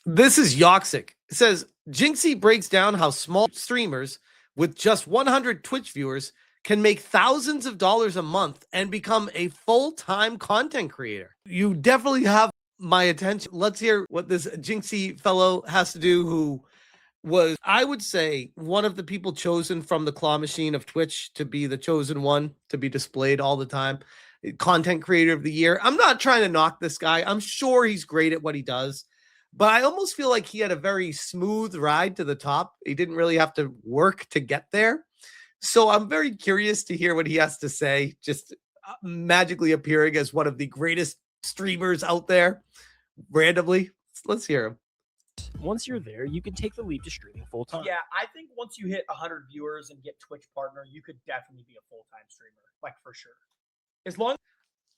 This is Yoxic. It says Jynxzi breaks down how small streamers with just 100 Twitch viewers can make thousands of dollars a month and become a full-time content creator. You definitely have my attention. Let's hear what this Jynxzi fellow has to do, who was, I would say, one of the people chosen from the claw machine of Twitch to be the chosen one to be displayed all the time. Content creator of the year. I'm not trying to knock this guy. I'm sure he's great at what he does, but I almost feel like he had a very smooth ride to the top. He didn't really have to work to get there. So I'm very curious to hear what he has to say, just magically appearing as one of the greatest streamers out there randomly. Let's hear him. Once you're there, you can take the leap to streaming full time. Yeah, I think once you hit 100 viewers and get Twitch partner, you could definitely be a full-time streamer, like for sure. As long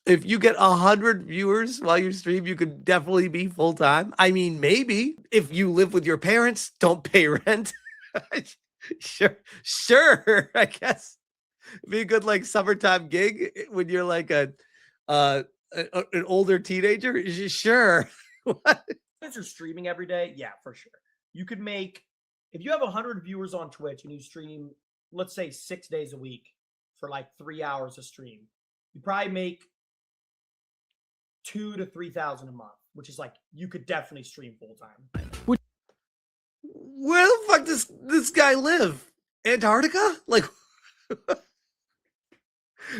if you get 100 viewers while you stream, you could definitely be full-time. I mean, maybe if you live with your parents, don't pay rent. Sure. I guess it'd be a good like summertime gig when you're like an older teenager. Sure. What? If you're streaming every day, yeah, for sure. You could make, if you have 100 viewers on Twitch and you stream, let's say 6 days a week for like 3 hours a stream, you probably make 2,000 to 3,000 a month, which is like, you could definitely stream full time. Where the fuck does this guy live? Antarctica? Like,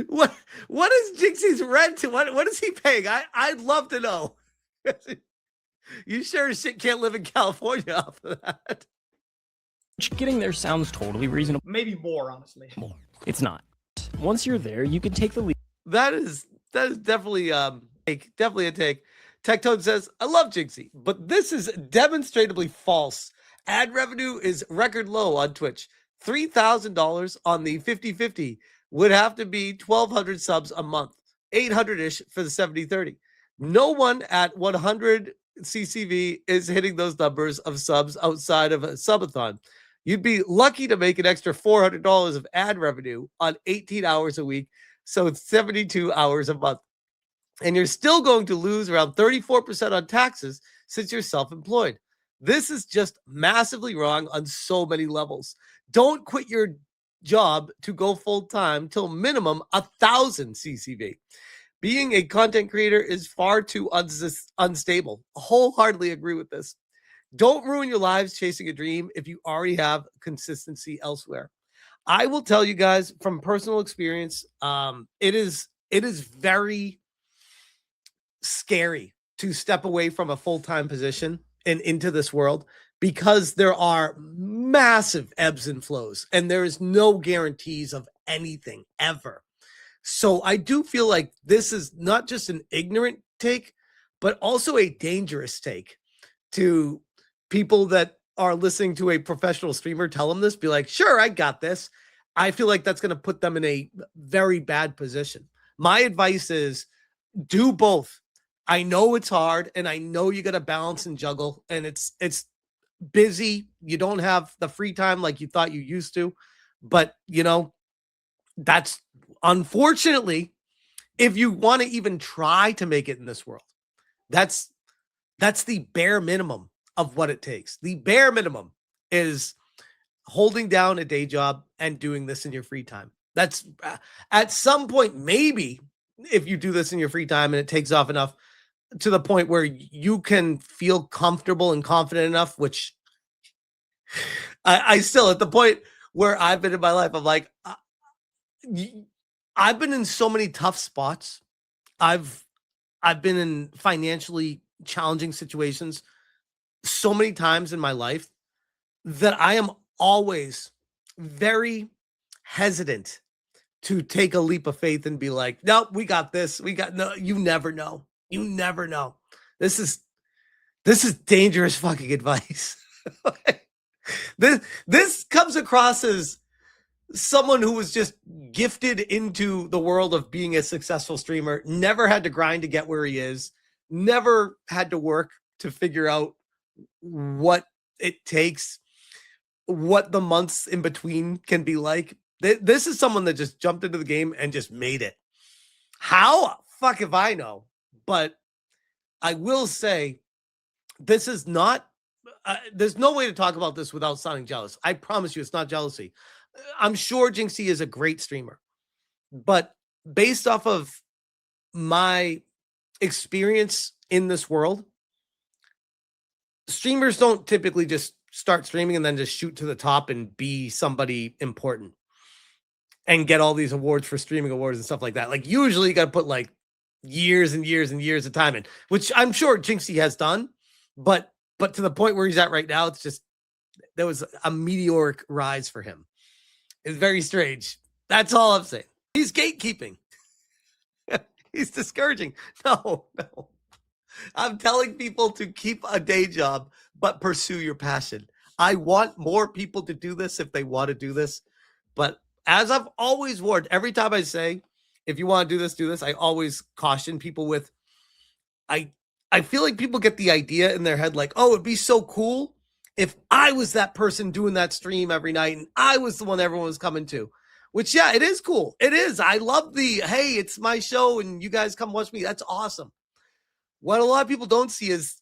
what is Jynxzi's rent? What is he paying? I'd love to know. You sure as shit can't live in California off of that. Getting there sounds totally reasonable. Maybe more, honestly. It's not. Once you're there, you can take the leap. That is definitely definitely a take. Tectone says, I love Jynxzi, but this is demonstrably false. Ad revenue is record low on Twitch. $3,000 on the 50-50 would have to be 1,200 subs a month, 800-ish for the 70-30. No one at 100 CCV is hitting those numbers of subs outside of a subathon. You'd be lucky to make an extra $400 of ad revenue on 18 hours a week, so it's 72 hours a month. And you're still going to lose around 34% on taxes since you're self-employed. This is just massively wrong on so many levels. Don't quit your job to go full-time till minimum 1,000 CCV. Being a content creator is far too unstable. Wholeheartedly agree with this. Don't ruin your lives chasing a dream if you already have consistency elsewhere. I will tell you guys from personal experience, it is very scary to step away from a full-time position and into this world, because there are massive ebbs and flows and there is no guarantees of anything ever. So I do feel like this is not just an ignorant take, but also a dangerous take to people that are listening to a professional streamer tell them this. Be like, sure, I got this. I feel like that's going to put them in a very bad position. My advice is do both. I know it's hard and I know you got to balance and juggle, and it's busy. You don't have the free time like you thought you used to, but you know, that's unfortunately, if you want to even try to make it in this world, that's the bare minimum of what it takes. The bare minimum is holding down a day job and doing this in your free time. That's at some point, maybe if you do this in your free time and it takes off enough to the point where you can feel comfortable and confident enough, which I still, at the point where I've been in my life, I'm like, I've been in so many tough spots. I've been in financially challenging situations so many times in my life that I am always very hesitant to take a leap of faith and be like, no, we got this. No, you never know. You never know. This is dangerous fucking advice. This comes across as someone who was just gifted into the world of being a successful streamer, never had to grind to get where he is, never had to work to figure out what it takes, what the months in between can be like. This is someone that just jumped into the game and just made it. How? Fuck if I know. But I will say, this is not there's no way to talk about this without sounding jealous. I promise you, it's not jealousy. I'm sure Jynxzi is a great streamer, but based off of my experience in this world, streamers don't typically just start streaming and then just shoot to the top and be somebody important and get all these awards for streaming awards and stuff like that. Like, usually you got to put like years and years and years of time in, which I'm sure Jynxzi has done, but to the point where he's at right now, it's just, there was a meteoric rise for him. It's very strange. That's all I'm saying. He's gatekeeping. He's discouraging. No. I'm telling people to keep a day job, but pursue your passion. I want more people to do this if they want to do this. But as I've always warned, every time I say, if you want to do this, I always caution people with, I feel like people get the idea in their head like, oh, it'd be so cool if I was that person doing that stream every night and I was the one everyone was coming to. Which, yeah, it is cool. It is. I love the, hey, it's my show and you guys come watch me. That's awesome. What a lot of people don't see is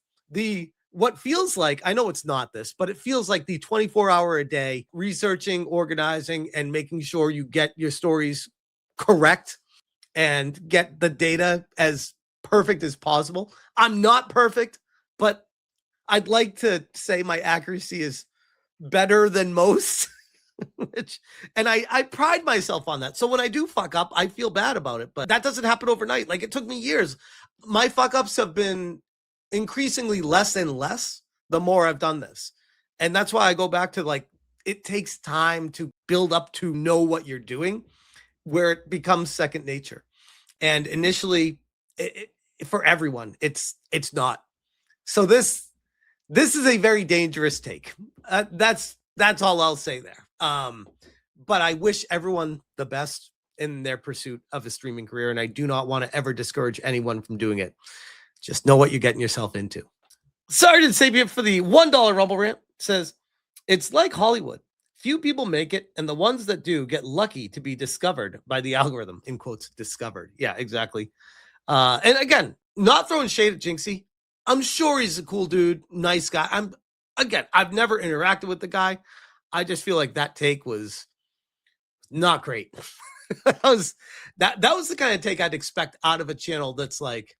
what feels like, I know it's not this, but it feels like the 24-hour a day researching, organizing, and making sure you get your stories correct and get the data as perfect as possible. I'm not perfect, but I'd like to say my accuracy is better than most. And I pride myself on that. So when I do fuck up, I feel bad about it, but that doesn't happen overnight. Like, it took me years. My fuck ups have been increasingly less and less the more I've done this. And that's why I go back to, like, it takes time to build up to know what you're doing, where it becomes second nature. And initially, for everyone, it's not. So this is a very dangerous take. That's all I'll say there. But I wish everyone the best in their pursuit of a streaming career, and I do not want to ever discourage anyone from doing it. Just know what you're getting yourself into. Sergeant Sapien for the $1 Rumble Rant says, it's like Hollywood. Few people make it, and the ones that do get lucky to be discovered by the algorithm, in quotes, discovered. Yeah, exactly. And again, not throwing shade at Jynxzi. I'm sure he's a cool dude, nice guy. I've never interacted with the guy. I just feel like that take was not great. that was the kind of take I'd expect out of a channel that's like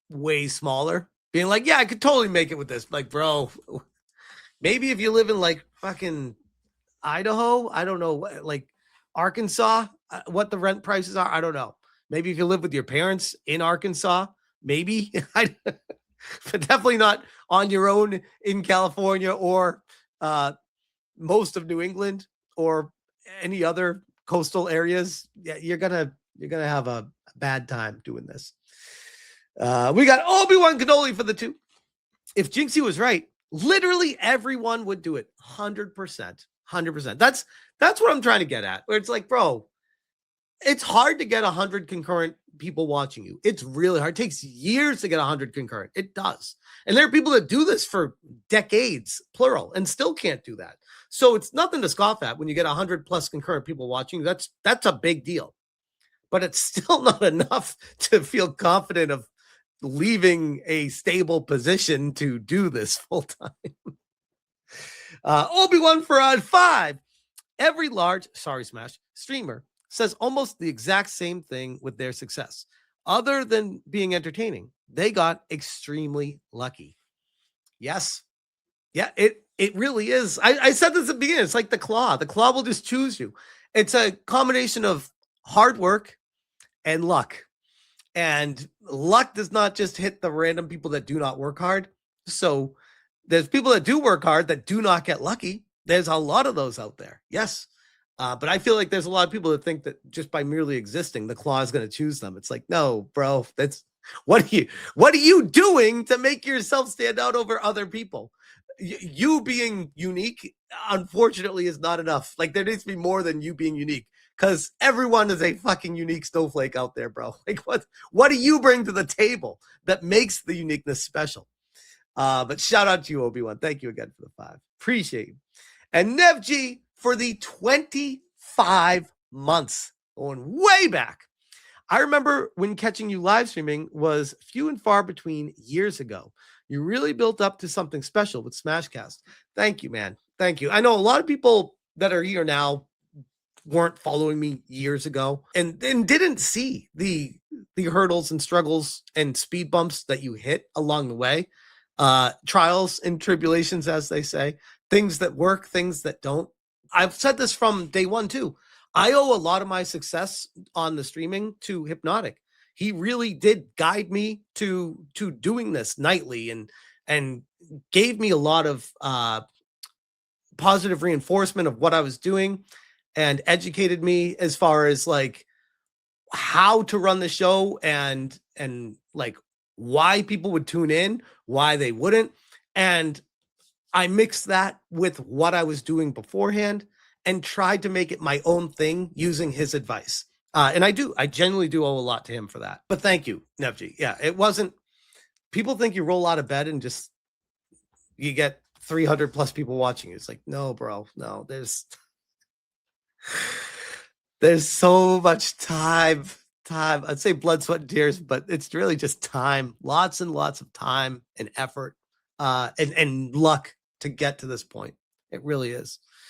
way smaller. Being like, yeah, I could totally make it with this. Like, bro, maybe if you live in like fucking Idaho, I don't know, like Arkansas, what the rent prices are, I don't know. Maybe if you live with your parents in Arkansas, maybe. But definitely not on your own in California or most of New England or any other coastal areas. Yeah, you're gonna have a bad time doing this. We got Obi-Wan Cannoli for the 2. If Jynxzi was right, literally everyone would do it. 100%. That's what I'm trying to get at. Where it's like, bro, it's hard to get 100 concurrent people watching you. It's really hard. It takes years to get 100 concurrent. It does. And there are people that do this for decades, plural, and still can't do that. So it's nothing to scoff at when you get 100 plus concurrent people watching. That's a big deal. But it's still not enough to feel confident of leaving a stable position to do this full time. Obi-Wan for 5. Every large, sorry, Smash, streamer says almost the exact same thing with their success. Other than being entertaining, they got extremely lucky. Yes. Yeah, it really is. I said this at the beginning. It's like the claw. The claw will just choose you. It's a combination of hard work and luck. And luck does not just hit the random people that do not work hard. So there's people that do work hard that do not get lucky. There's a lot of those out there. Yes. But I feel like there's a lot of people that think that just by merely existing, the claw is going to choose them. It's like, no, bro, that's what are you doing to make yourself stand out over other people? You being unique, unfortunately, is not enough. Like, there needs to be more than you being unique, because everyone is a fucking unique snowflake out there, bro. Like, what do you bring to the table that makes the uniqueness special? But shout out to you, Obi-Wan. Thank you again for the 5. Appreciate you. And NevG for the 25 months, going way back. I remember when catching you live streaming was few and far between years ago. You really built up to something special with Smashcast. Thank you, man. Thank you. I know a lot of people that are here now weren't following me years ago and didn't see the hurdles and struggles and speed bumps that you hit along the way. Trials and tribulations, as they say, things that work, things that don't. I've said this from day one too. I owe a lot of my success on the streaming to Hypnotic. He really did guide me to doing this nightly and gave me a lot of positive reinforcement of what I was doing and educated me as far as like how to run the show and like why people would tune in, why they wouldn't. And I mixed that with what I was doing beforehand and tried to make it my own thing using his advice. And I genuinely do owe a lot to him for that. But thank you, Nevji. Yeah, it wasn't, people think you roll out of bed and just, you get 300 plus people watching. It's like, no, bro, no, there's so much time. I'd say blood, sweat, and tears, but it's really just time, lots and lots of time and effort, and luck to get to this point. It really is.